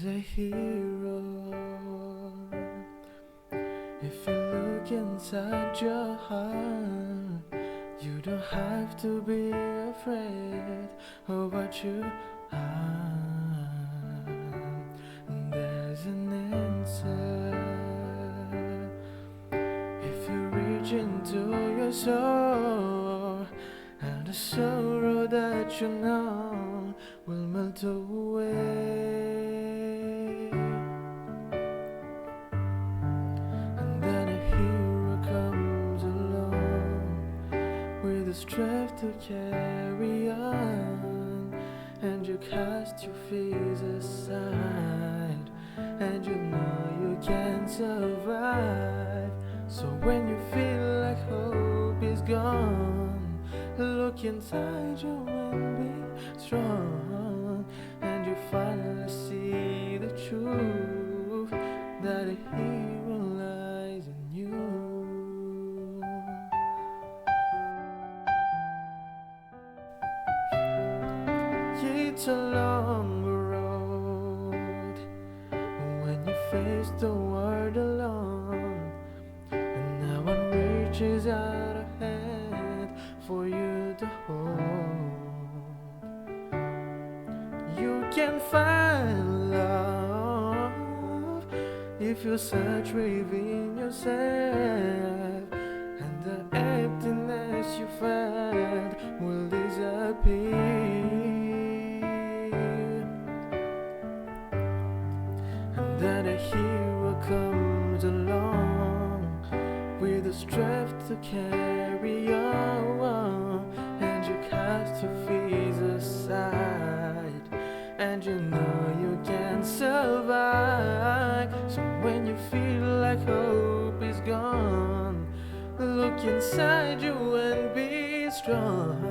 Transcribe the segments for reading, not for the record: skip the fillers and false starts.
is a hero. If you look inside your heart, you don't have to be afraid of what you are. There's an answer. If you reach into your soul, and the sorrow that you know will melt away. And then a hero comes along with the strength to carry on, and you cast your fears aside, and you know you can survive. So when you feel like hope is gone, look inside you and be strong, and you finally see the truth, that a hero lies in you. It's a long road when you face the world alone, and no one reaches out a hand for you to hold. You can find love if you search within yourself, and the emptiness you find will disappear. And then a hero comes along with the strength to carry on, and you cast your fears aside, and you know you can survive. So when you feel like hope is gone, look inside you and be strong,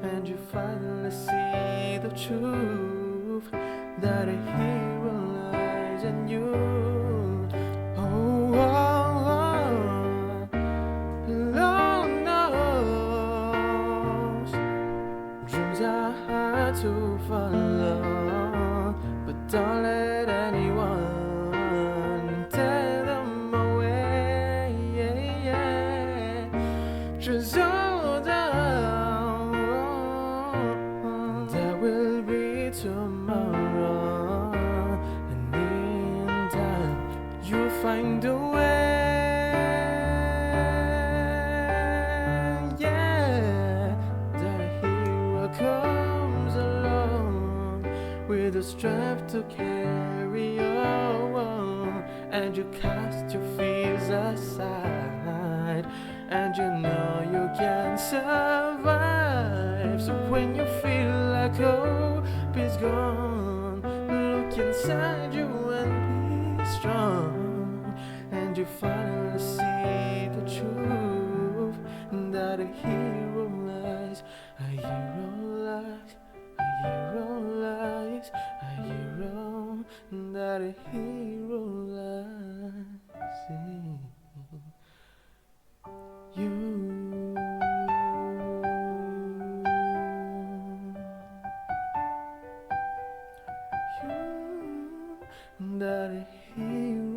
and you finally see the truth, that a hero lies in you. Oh, oh, oh. Lord knows dreams are hard to follow, but don't let anyone tear them away. Just hold on, there will be tomorrow, and in time you'll find a way. Comes along with the strength to carry on, and you cast your fears aside, and you know you can survive. So when you feel like hope is gone, look inside you and be strong, and you finally see the truth, that a hero lies, a hero lies, a hero lies, a hero, that a hero lies in you. You, that a hero